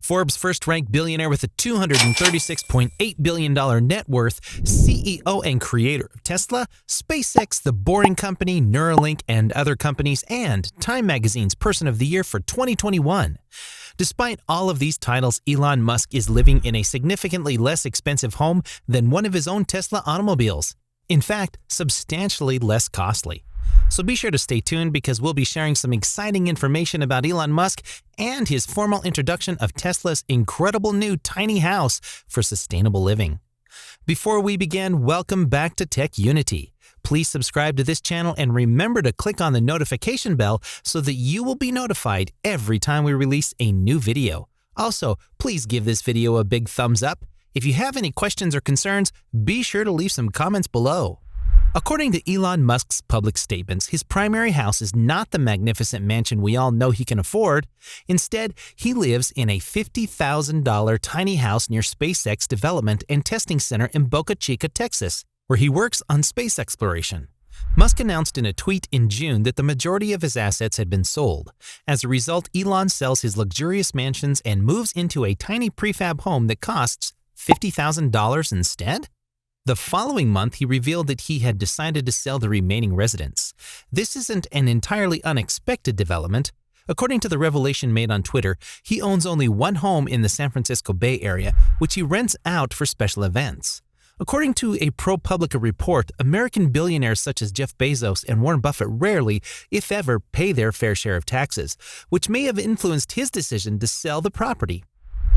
Forbes first-ranked billionaire with a $236.8 billion net worth, CEO and creator of Tesla, SpaceX, The Boring Company, Neuralink, and other companies, and Time Magazine's Person of the Year for 2021. Despite all of these titles, Elon Musk is living in a significantly less expensive home than one of his own Tesla automobiles. In fact, substantially less costly. So be sure to stay tuned because we'll be sharing some exciting information about Elon Musk and his formal introduction of Tesla's incredible new tiny house for sustainable living. Before we begin, welcome back to Tech Unity. Please subscribe to this channel and remember to click on the notification bell so that you will be notified every time we release a new video. Also, please give this video a big thumbs up. If you have any questions or concerns, be sure to leave some comments below. According to Elon Musk's public statements, his primary house is not the magnificent mansion we all know he can afford. Instead, he lives in a $50,000 tiny house near SpaceX Development and Testing Center in Boca Chica, Texas, where he works on space exploration. Musk announced in a tweet in June that the majority of his assets had been sold. As a result, Elon sells his luxurious mansions and moves into a tiny prefab home that costs $50,000 instead? The following month, he revealed that he had decided to sell the remaining residence. This isn't an entirely unexpected development. According to the revelation made on Twitter, he owns only one home in the San Francisco Bay Area, which he rents out for special events. According to a ProPublica report, American billionaires such as Jeff Bezos and Warren Buffett rarely, if ever, pay their fair share of taxes, which may have influenced his decision to sell the property.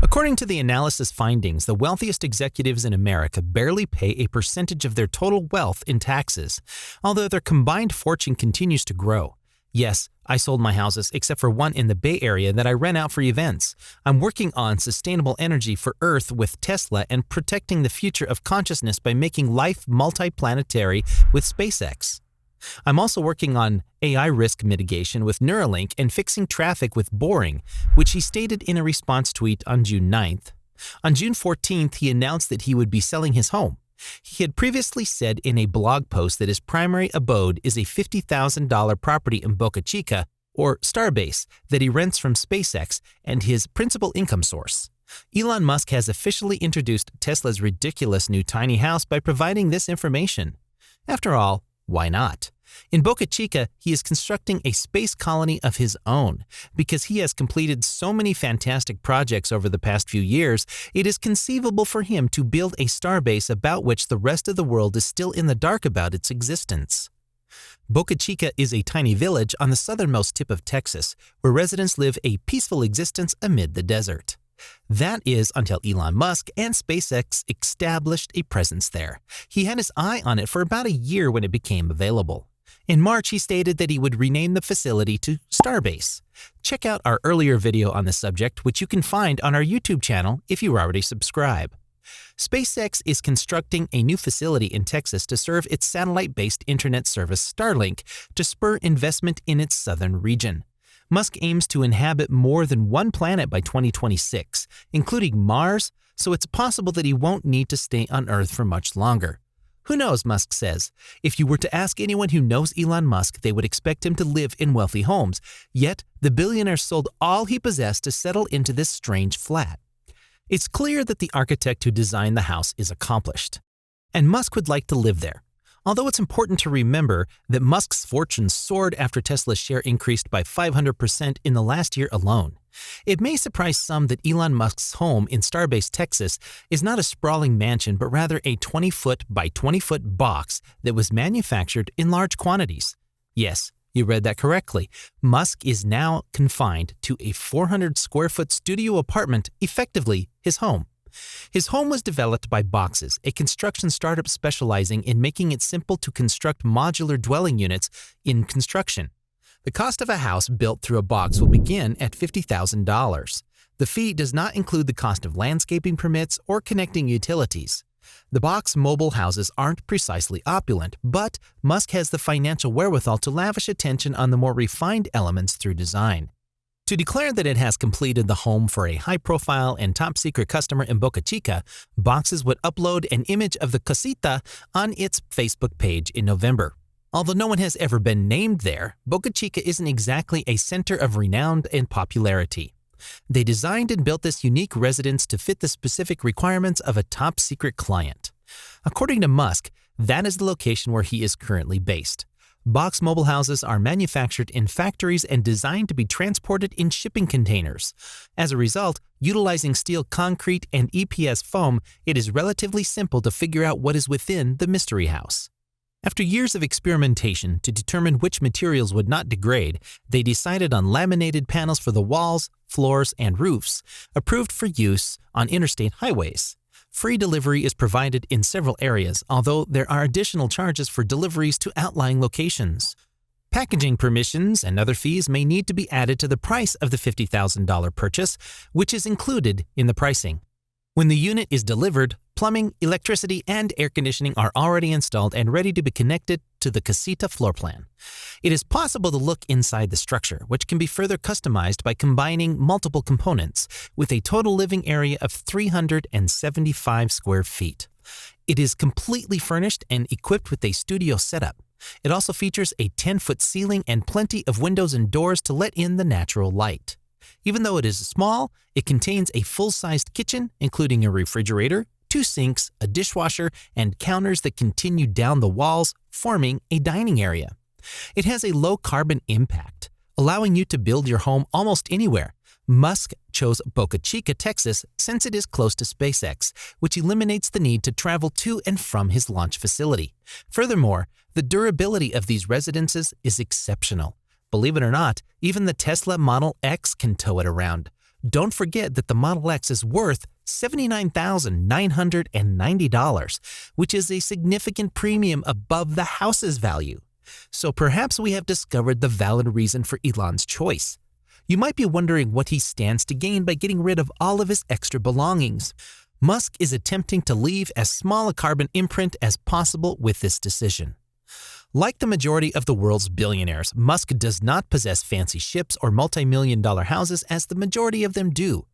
According to the analysis findings, the wealthiest executives in America barely pay a percentage of their total wealth in taxes, although their combined fortune continues to grow. Yes, I sold my houses except for one in the Bay Area that I rent out for events. I'm working on sustainable energy for Earth with Tesla and protecting the future of consciousness by making life multiplanetary with SpaceX. I'm also working on AI risk mitigation with Neuralink and fixing traffic with Boring, which he stated in a response tweet on June 9th. On June 14th, he announced that he would be selling his home. He had previously said in a blog post that his primary abode is a $50,000 property in Boca Chica, or Starbase, that he rents from SpaceX and his principal income source. Elon Musk has officially introduced Tesla's ridiculous new tiny house by providing this information. After all, why not? In Boca Chica, he is constructing a space colony of his own. Because he has completed so many fantastic projects over the past few years, it is conceivable for him to build a starbase about which the rest of the world is still in the dark about its existence. Boca Chica is a tiny village on the southernmost tip of Texas, where residents live a peaceful existence amid the desert. That is until Elon Musk and SpaceX established a presence there. He had his eye on it for about a year when it became available. In March, he stated that he would rename the facility to Starbase. Check out our earlier video on the subject, which you can find on our YouTube channel if you already subscribe. SpaceX is constructing a new facility in Texas to serve its satellite-based internet service Starlink to spur investment in its southern region. Musk aims to inhabit more than one planet by 2026, including Mars, so it's possible that he won't need to stay on Earth for much longer. Who knows, Musk says. If you were to ask anyone who knows Elon Musk, they would expect him to live in wealthy homes, yet the billionaire sold all he possessed to settle into this strange flat. It's clear that the architect who designed the house is accomplished, and Musk would like to live there. Although it's important to remember that Musk's fortune soared after Tesla's share increased by 500% in the last year alone. It may surprise some that Elon Musk's home in Starbase, Texas is not a sprawling mansion but rather a 20-foot by 20-foot box that was manufactured in large quantities. Yes, you read that correctly. Musk is now confined to a 400-square-foot studio apartment, effectively his home. His home was developed by Boxes, a construction startup specializing in making it simple to construct modular dwelling units in construction. The cost of a house built through a box will begin at $50,000. The fee does not include the cost of landscaping permits or connecting utilities. The box mobile houses aren't precisely opulent, but Musk has the financial wherewithal to lavish attention on the more refined elements through design. To declare that it has completed the home for a high-profile and top-secret customer in Boca Chica, Boxes would upload an image of the casita on its Facebook page in November. Although no one has ever been named there, Boca Chica isn't exactly a center of renown and popularity. They designed and built this unique residence to fit the specific requirements of a top-secret client. According to Musk, that is the location where he is currently based. Box mobile houses are manufactured in factories and designed to be transported in shipping containers. As a result, utilizing steel concrete and EPS foam, it is relatively simple to figure out what is within the mystery house. After years of experimentation to determine which materials would not degrade, they decided on laminated panels for the walls, floors, and roofs, approved for use on interstate highways. Free delivery is provided in several areas, although there are additional charges for deliveries to outlying locations. Packaging permissions and other fees may need to be added to the price of the $50,000 purchase, which is included in the pricing. When the unit is delivered, plumbing, electricity, and air conditioning are already installed and ready to be connected to the casita floor plan. It is possible to look inside the structure, which can be further customized by combining multiple components, with a total living area of 375 square feet. It is completely furnished and equipped with a studio setup. It also features a 10-foot ceiling and plenty of windows and doors to let in the natural light. Even though it is small, it contains a full-sized kitchen, including a refrigerator, 2 sinks, a dishwasher, and counters that continue down the walls, forming a dining area. It has a low carbon impact, allowing you to build your home almost anywhere. Musk chose Boca Chica, Texas, since it is close to SpaceX, which eliminates the need to travel to and from his launch facility. Furthermore, the durability of these residences is exceptional. Believe it or not, even the Tesla Model X can tow it around. Don't forget that the Model X is worth $79,990, which is a significant premium above the house's value. So perhaps we have discovered the valid reason for Elon's choice. You might be wondering what he stands to gain by getting rid of all of his extra belongings. Musk is attempting to leave as small a carbon imprint as possible with this decision. Like the majority of the world's billionaires, Musk does not possess fancy ships or multi-million-dollar houses as the majority of them do.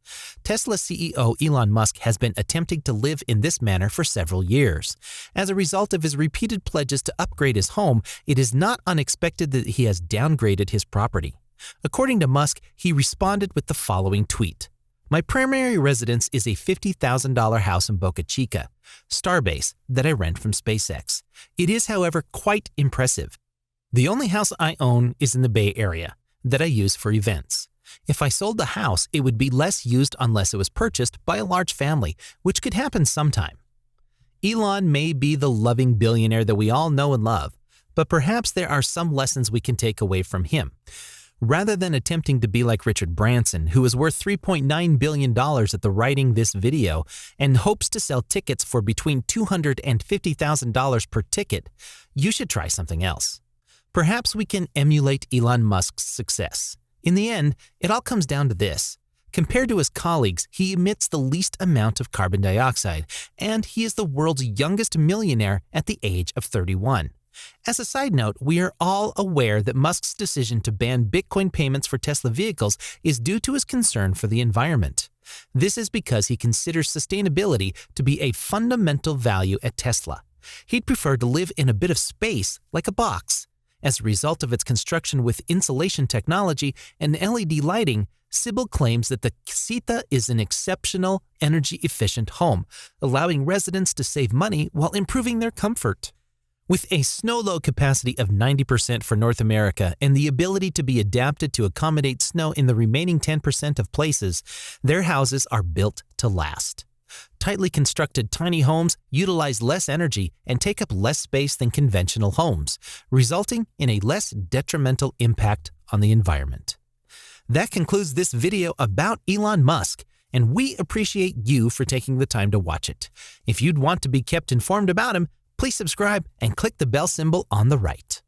Tesla CEO Elon Musk has been attempting to live in this manner for several years. As a result of his repeated pledges to upgrade his home, it is not unexpected that he has downgraded his property. According to Musk, he responded with the following tweet. My primary residence is a $50,000 house in Boca Chica, Starbase, that I rent from SpaceX. It is, however, quite impressive. The only house I own is in the Bay Area, that I use for events. If I sold the house, it would be less used unless it was purchased by a large family, which could happen sometime. Elon may be the loving billionaire that we all know and love, but perhaps there are some lessons we can take away from him. Rather than attempting to be like Richard Branson, who is worth $3.9 billion at the writing this video and hopes to sell tickets for between $250,000 and $50,000 per ticket, you should try something else. Perhaps we can emulate Elon Musk's success. In the end, it all comes down to this. Compared to his colleagues, he emits the least amount of carbon dioxide, and he is the world's youngest millionaire at the age of 31. As a side note, we are all aware that Musk's decision to ban Bitcoin payments for Tesla vehicles is due to his concern for the environment. This is because he considers sustainability to be a fundamental value at Tesla. He'd prefer to live in a bit of space, like a box. As a result of its construction with insulation technology and LED lighting, Sybil claims that the casita is an exceptional, energy-efficient home, allowing residents to save money while improving their comfort. With a snow load capacity of 90% for North America and the ability to be adapted to accommodate snow in the remaining 10% of places, their houses are built to last. Tightly constructed tiny homes utilize less energy and take up less space than conventional homes, resulting in a less detrimental impact on the environment. That concludes this video about Elon Musk, and we appreciate you for taking the time to watch it. If you'd want to be kept informed about him, please subscribe and click the bell symbol on the right.